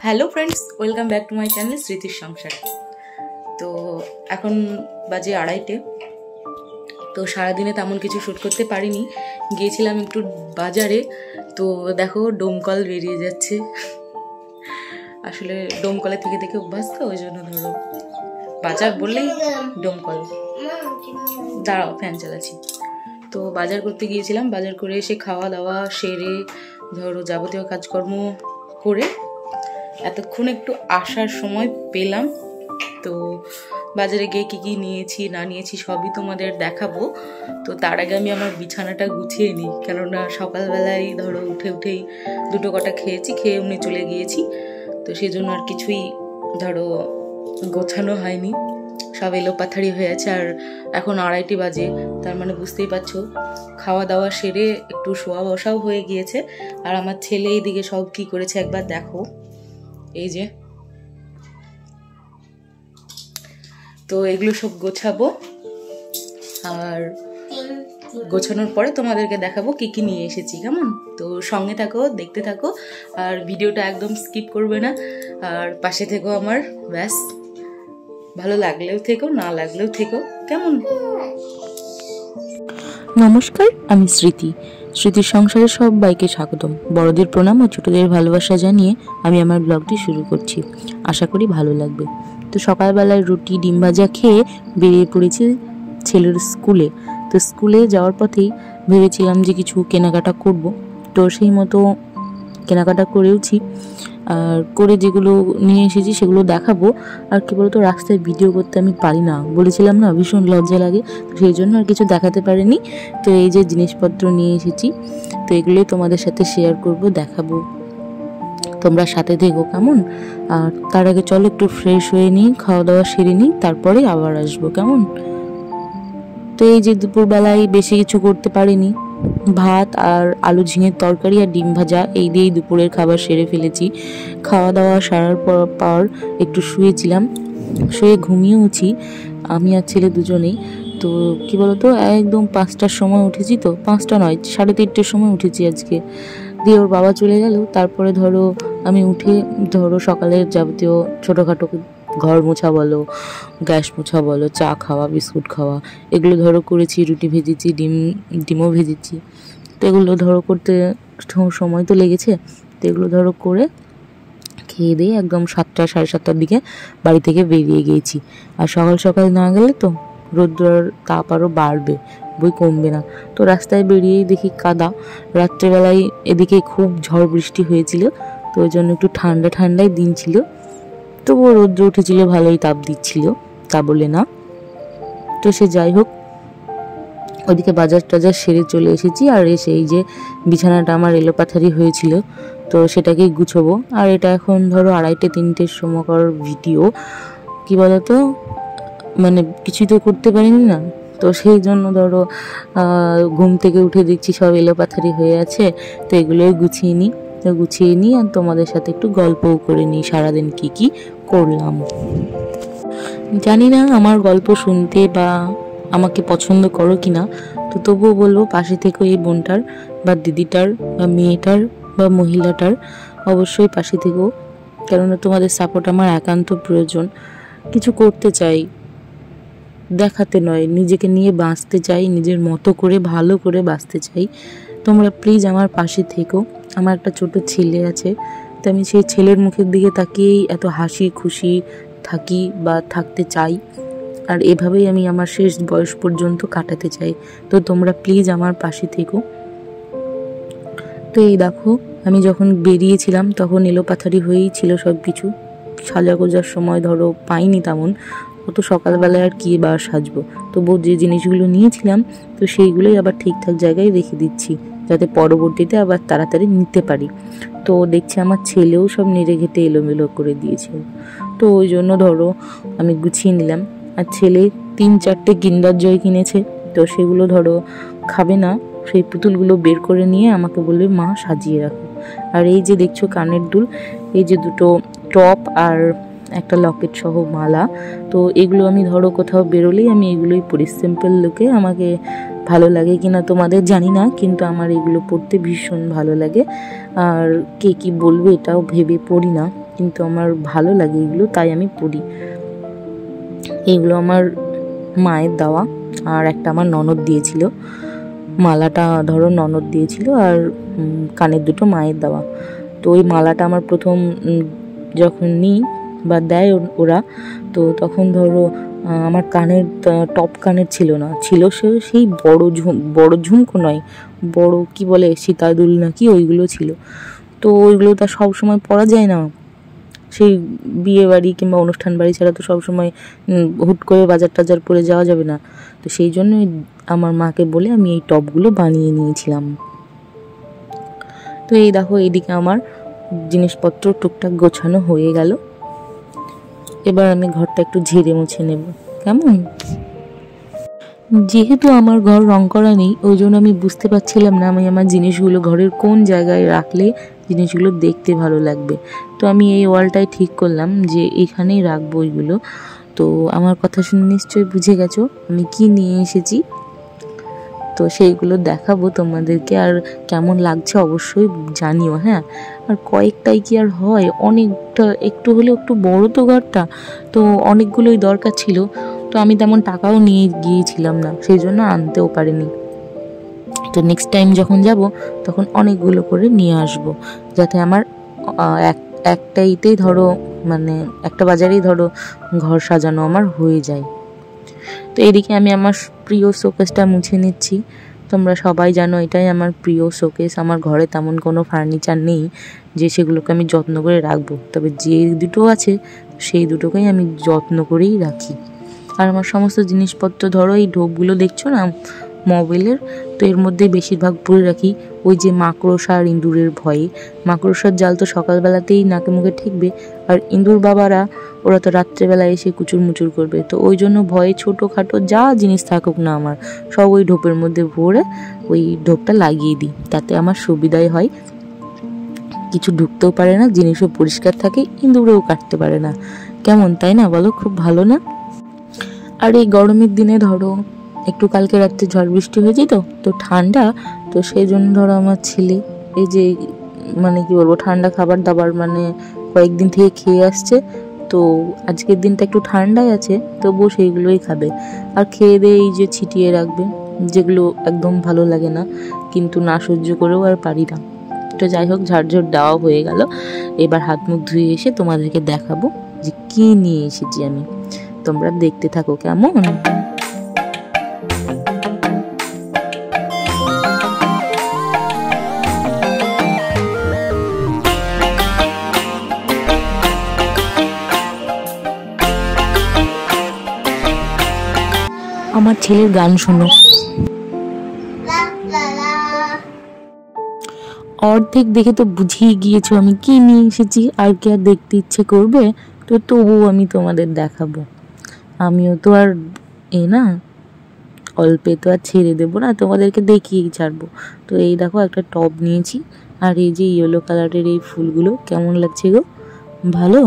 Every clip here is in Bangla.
Hello friends, welcome back to my channel স্মৃতির সংসার। তো এখন বাজে 2:30। তো সারাদিনে তেমন কিছু শ্যুট করতে পারিনি, গিয়েছিলাম একটু বাজারে। তো দেখো ডোমকল বেরিয়ে যাচ্ছে। আসলে ডোমকলে থেকে থেকে অভ্যাস তো, ওই জন্য ধরো বাজার বললেই ডোমকল। দাঁড়াও, ফ্যান চালাচ্ছি। তো বাজার করতে গিয়েছিলাম, বাজার করে এসে খাওয়া দাওয়া সেরে ধরো যাবতীয় কাজকর্ম করে এতক্ষণ একটু আসার সময় পেলাম। তো বাজারে গিয়ে কী কী নিয়েছি না নিয়েছি সবই তোমাদের দেখাবো। তো তার আগে আমি আমার বিছানাটা গুছিয়ে নিই, কেননা সকালবেলায় ধরো উঠেই দুটো কটা খেয়েছি, খেয়ে উনি চলে গিয়েছি। তো সেই জন্য আর কিছুই ধরো গোছানো হয়নি, সব এলোপাথারি হয়ে আছে। আর এখন 2:30 বাজে, তার মানে বুঝতেই পারছো খাওয়া দাওয়া সেরে একটু শোয়া বসাও হয়ে গিয়েছে। আর আমার ছেলে এইদিকে সব কি করেছে একবার দেখো, এই যে। তো এগুলো সব গোছাবো, আর গোছানোর পরে তোমাদেরকে দেখাবো কি কি নিয়ে এসেছি, কেমন? তো সঙ্গে থাকো, দেখতে থাকো, আর ভিডিওটা একদম স্কিপ করবে না, আর পাশে থেকো আমার। ব্যাস, ভালো লাগলেও থেকো, না লাগলেও থেকো, কেমন? নমস্কার, আমি স্মৃতির সংসারে সবাইকে স্বাগতম। বড়দের প্রণাম ও ছোটদের ভালোবাসা জানিয়ে আমি আমার ব্লগটি শুরু করছি। আশা করি ভালো লাগবে। তো সকালবেলায় রুটি ডিম ভাজা খেয়ে বেরিয়ে পড়েছি ছেলের স্কুলে। তো স্কুলে যাওয়ার পথেই ভেবেছিলাম যে কিছু কেনাকাটা করব। তো সেই মতো কেনাকাটা করেওছি, আর করে যেগুলো নিয়ে এসেছি সেগুলো দেখাবো। আর কি বলতো, রাস্তায় ভিডিও করতে আমি পারি না, বলেছিলাম না, ভীষণ লজ্জা লাগে। তো সেই জন্য আর কিছু দেখাতে পারিনি। তো এই যে জিনিসপত্র নিয়ে এসেছি, তো এগুলোই তোমাদের সাথে শেয়ার করব, দেখাবো। তোমরা সাথে থেকো, কেমন? আর তার আগে চলো একটু ফ্রেশ হয়ে নিই, খাওয়া দাওয়া সেরে নিই, তারপরে আবার আসবো, কেমন? তো এই যে দুপুরবেলায় বেশি কিছু করতে পারিনি, ভাত আর আলু ঝিঙের তরকারি আর ডিম ভাজা এই দিয়েই দুপুরের খাবার সেরে ফেলেছি। খাওয়া দাওয়া সারার পর একটু শুয়েছিলাম, শুয়ে ঘুমিয়েওছি আমি আর ছেলে দুজনেই। তো কি বলতো, একদম 5টার সময় উঠেছি। তো 5টা নয়, 3:30টার সময় উঠেছি আজকে। দিয়ে ওর বাবা চলে গেল, তারপরে ধরো আমি উঠে ধরো সকালের যাবতীয় ছোটোখাটো ঘর মোছা বলো, গ্যাস মোছা বলো, চা খাওয়া, বিস্কুট খাওয়া, এগুলো ধরো করেছি। রুটি ভেজেছি, ডিমও ভেজেছি। তো এগুলো ধরো করতে সময় তো লেগেছে। তো এগুলো ধরো করে খেয়ে দিয়ে একদম 7টা 7:30টার দিকে বাড়ি থেকে বেরিয়ে গিয়েছি। আর সকাল সকাল না গেলে তো রোদ্রের তাপ আরও বাড়বে, বই কমবে না। তো রাস্তায় বেরিয়েই দেখি কাদা। রাত্রেবেলায় এদিকে খুব ঝড় বৃষ্টি হয়েছিল, তো ওই জন্য একটু ঠান্ডাই দিন ছিল। তবুও রোদ্র উঠেছিল, ভালোই তাপ দিচ্ছিল, তা বলে না। তো সে যাই হোক, ওদিকে বাজার টাজার সেরে চলে এসেছি। আর এসে এই যে বিছানাটা আমার এলোপাথারি হয়েছিল, তো সেটাকেই গুছবো। আর এটা এখন ধরো 2:30-3টের সময়কার ভিডিও। কি বলতো, মানে কিছুই তো করতে পারিনি না, তো সেই জন্য ধরো ঘুম থেকে উঠে দেখছি সব এলোপাথারি হয়ে আছে। তো এগুলোই গুছিয়ে নিই আর তোমাদের সাথে একটু গল্পও করে নিই সারাদিন কি কি করলাম। জানি না আমার গল্প শুনতে বা আমাকে পছন্দ করো কিনা, তো তবুও বলবো পাশে থেকে এই বোনটার বা দিদিটার বা মেয়েটার বা মহিলাটার অবশ্যই পাশে থেকো, কেননা তোমাদের সাপোর্ট আমার একান্ত প্রয়োজন। কিছু করতে চাই, দেখাতে নয়, নিজেকে নিয়ে বাঁচতে চাই, নিজের মতো করে ভালো করে বাঁচতে চাই। তোমরা প্লিজ আমার পাশে থেকো। আমার একটা ছোট ছেলে আছে, তো আমি সেই ছেলের মুখের দিকে তাকিয়েই এত হাসি খুশি থাকি বা থাকতে চাই। আর এভাবেই আমি আমার শেষ বয়স পর্যন্ত কাটাতে চাই। তো তোমরা প্লিজ আমার পাশে থেকো। তো এই দেখো, আমি যখন বেরিয়েছিলাম তখন এলোপাথারি হয়েই ছিল সব কিছু। সাজা গোজার সময় ধরো পাইনি তেমন, অত সকালবেলায় আর কি বা সাজবো। তবু যে জিনিসগুলো নিয়েছিলাম, তো সেইগুলোই আবার ঠিকঠাক জায়গায় রেখে দিচ্ছি, যাতে পরবর্তীতে আবার তাড়াতাড়ি নিতে পারি। তো দেখছি আমার ছেলেও সব নেড়ে ঘেটে এলোমেলো করে দিয়েছিল, তো ওই জন্য ধরো আমি গুছিয়ে নিলাম। আর ছেলে 3-4টে কিন্ডার জয় কিনেছে, তো সেগুলো ধরো খাবে না, সেই পুতুলগুলো বের করে নিয়ে আমাকে বলবে মা সাজিয়ে রাখো। আর এই যে দেখছো কানের দুল, এই যে দুটো টপ আর একটা লকেট সহ মালা, তো এগুলো আমি ধরো কোথাও বেরোলেই আমি এগুলোই পরি। সিম্পল লুকে আমাকে ভালো লাগে কিনা তোমাদের জানি না, কিন্তু আমার এগুলো পরতে ভীষণ ভালো লাগে। আর কে কি বলবে এটাও ভেবে পড়ি না, কিন্তু আমার ভালো লাগে এগুলো, তাই আমি পরি। এইগুলো আমার মায়ের দেওয়া, আর একটা আমার ননদ দিয়েছিল। মালাটা ধরো ননদ দিয়েছিল, আর কানের দুটো মায়ের দেওয়া। তো ওই মালাটা আমার প্রথম যখন নিই বা দেয় ওরা, তো তখন ধরো আমার কানের টপ কানের ছিল না, ছিল সেই বড় ঝুমকো নয়, বড় কি বলে সীতাদুল নাকি, ওইগুলো ছিল। তো ওইগুলো তো সব সময় পরা যায় না, সেই বিয়ে বাড়ি কিংবা অনুষ্ঠান বাড়ি ছাড়া তো সবসময় হুট করে বাজার টাজার পরে যাওয়া যাবে না। তো সেই জন্য আমার মাকে বলে আমি এই টপগুলো বানিয়ে নিয়েছিলাম। তো এই দেখো, এইদিকে আমার জিনিসপত্র টুকটাক গোছানো হয়ে গেল। এবার আমি ঘরটা একটু ঝেড়ে মুছে নেব, কেমন? যেহেতু আমার ঘর রং করা নেই, ওই জন্য আমি বুঝতে পারছিলাম না আমি আমার জিনিসগুলো ঘরের কোন জায়গায় রাখলে জিনিসগুলো দেখতে ভালো লাগবে। তো আমি এই ওয়ালটাই ঠিক করলাম যে এইখানেই রাখবো ওইগুলো। তো আমার কথা শুনে নিশ্চয়ই বুঝে গেছো আমি কি নিয়ে এসেছি। তো সেইগুলো দেখাবো তোমাদেরকে, আর কেমন লাগছে অবশ্যই জানিও। হ্যাঁ, আর কয়েকটাই কি আর হয়, অনেকটা একটু হলেও একটু বড় তো ঘরটা, তো অনেকগুলোই দরকার ছিল। তো আমি তেমন টাকাও নিয়ে গিয়েছিলাম না, সেই জন্য আনতেও পারিনি। তো নেক্সট টাইম যখন যাব তখন অনেকগুলো করে নিয়ে আসব, যাতে আমার একটাইতেই ধরো মানে একটা বাজারেই ধরো ঘর সাজানো আমার হয়ে যায়। তো এদিকে আমি আমার প্রিয় শোকেসটা মুছে নিচ্ছি। তোমরা সবাই জানো এটাই আমার প্রিয় শোকেস। আমার ঘরে তেমন কোনো ফার্নিচার নেই যে সেগুলোকে আমি যত্ন করে রাখবো, তবে যে দুটো আছে সেই দুটোকেই আমি যত্ন করেই রাখি। আর আমার সমস্ত জিনিসপত্র ধরো এই ঢোপগুলো দেখছো না মোবাইলের, তো এর মধ্যে বেশিরভাগ পরে রাখি। ওই যে মাকড়সা আর ইঁদুরের ভয়ে, মাকড়সার জাল তো সকালবেলাতেই নাকে মুখে ঠেকবে, আর ইঁদুর বাবারা ওরা তো রাত্রেবেলায় এসে কুচুর মুচুর করবে। তো ওই জন্য ভয়ে ছোটোখাটো যা জিনিস থাকুক না আমার সব ওই ঢোপের মধ্যে ভরে ওই ঢোপটা লাগিয়ে দিই, তাতে আমার সুবিধাই হয়। কিছু ঢুকতেও পারে না, জিনিসও পরিষ্কার থাকে, ইঁদুরেও কাটতে পারে না। কেমন, তাই না বলো? খুব ভালো না? আর এই গরমের দিনে ধরো একটু কালকে রাত্রে ঝড় বৃষ্টি হয়েছে, তো ঠান্ডা, তো সেই জন্য ধরো আমার ছেলে এই যে মানে কি বলবো ঠান্ডা খাবার দাবার মানে কয়েকদিন থেকে খেয়ে আসছে। তো আজকের দিনটা একটু ঠান্ডাই আছে, তবুও সেইগুলোই খাবে। আর খেয়ে দিয়ে এই যে ছিটিয়ে রাখবে, যেগুলো একদম ভালো লাগে না, কিন্তু না সহ্য করেও আর পারি না। তো যাই হোক, ঝাড়ঝড় দেওয়া হয়ে গেল। এবার হাত মুখ ধুয়ে এসে তোমাদেরকে দেখাবো যে কি নিয়ে এসেছি আমি। তোমরা দেখতে থাকো, কেমন? আমার ছেলের গান শোনো। অর্ধেক দেখে তো বুঝিয়ে গিয়েছো আমি কি নিয়ে এসেছি, আর কি আর দেখতে ইচ্ছে করবে? তো তবুও আমি তোমাদের দেখাবো। আমিও তো আর না অল্পে তো আর ছেড়ে দেবো না, তোমাদেরকে দেখিয়েই ছাড়বো। তো এই দেখো একটা টব নিয়েছি, আর এই যে ইয়েলো কালারের এই ফুলগুলো কেমন লাগছে গো, ভালো?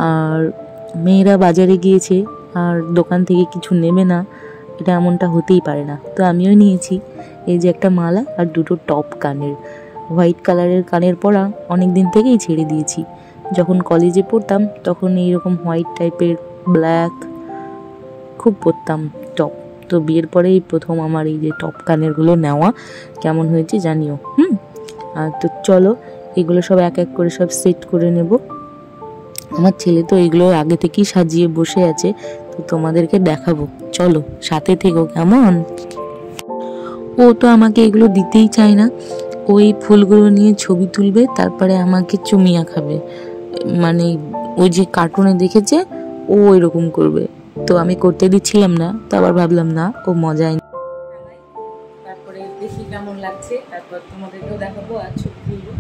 আর মেয়েরা বাজারে গিয়েছে আর দোকান থেকে কিছু নেবে না, এটা এমনটা হতেই পারে না। তো আমিও নিয়েছি এই যে একটা মালা আর দুটো টপ কানের, হোয়াইট কালারের কানের পরা অনেক দিন থেকেই ছেড়ে দিয়েছি। যখন কলেজে পড়তাম তখন এইরকম হোয়াইট টাইপের ব্ল্যাক খুব পরতাম টপ। তো বিয়ের পরেই প্রথম আমার এই যে টপ কানেরগুলো নেওয়া, কেমন হয়েছে জানিও। আর তো চলো এগুলো সব এক এক করে সব সেট করে নেব। আমার ছেলে তো এগুলো আগে থেকেই সাজিয়ে বসে আছে, তো তোমাদেরকে দেখাবো, চলো সাথে থেকো, কেমন? ও তো আমাকে এগুলো দিতেই চায় না, ওই ফুলগুলো নিয়ে ছবি তুলবে, তারপরে আমাকে চুমিয়া খাবে, মানে ওই যে কার্টুনে দেখেছে ও এরকম করবে। তো আমি করতে দিচ্ছিলাম না, তো আবার ভাবলাম না, ও মজাই। তারপরে দেখি কেমন লাগছে, তারপর তোমাদেরকেও দেখাবো আর ছবি তুলবো।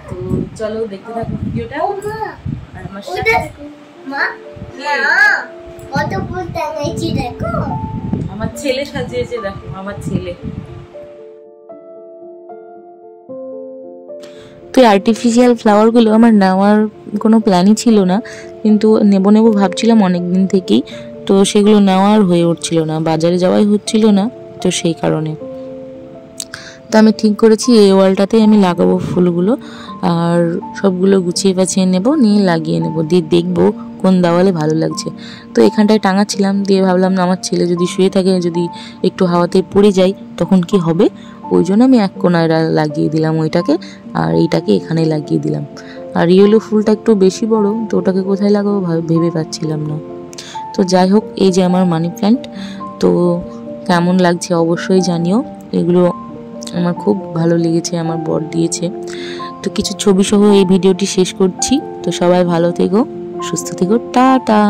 তো চলো দেখতে থাকো ভিডিওটা। আর আমার আমার ছেলে সাজিয়েছে, দেখো আমার ছেলে। তো আর্টিফিশিয়াল ফ্লাওয়ারগুলো আমার নেওয়ার কোনো প্ল্যানই ছিল না, কিন্তু নেবো ভাবছিলাম অনেক দিন থেকেই, তো সেগুলো নেওয়ার হয়ে উঠছিল না, বাজারে যাওয়াই হচ্ছিল না, তো সেই কারণে। তো আমি ঠিক করেছি এই ওয়ালটাতেই আমি লাগাবো ফুলগুলো, আর সবগুলো গুছিয়ে বাছিয়ে নেব, নিয়ে লাগিয়ে নেব, দিয়ে দেখবো কোন দেওয়ালে ভালো লাগছে। তো এখানটায় টাঙাচ্ছিলাম, দিয়ে ভাবলাম না আমার ছেলে যদি শুয়ে থাকে, যদি একটু হাওয়াতে পড়ে যায় তখন কি হবে, ওই জন্য আমি এক কোনায় লাগিয়ে দিলাম ওইটাকে, আর এইটাকে এখানে লাগিয়ে দিলাম। আর ইয়েলো ফুলটা একটু বেশি বড়, তো ওটাকে কোথায় লাগাবো ভেবে পাচ্ছিলাম না। তো যাই হোক, এই যে আমার মানি প্ল্যান্ট, তো কেমন লাগছে অবশ্যই জানিও। এগুলো আমার খুব ভালো লেগেছে, আমার বর দিয়েছে। তো কিছু ছবি সহ এই ভিডিওটি শেষ করছি। তো সবাই ভালো থেকো, সুস্থ থেকো, টাটা।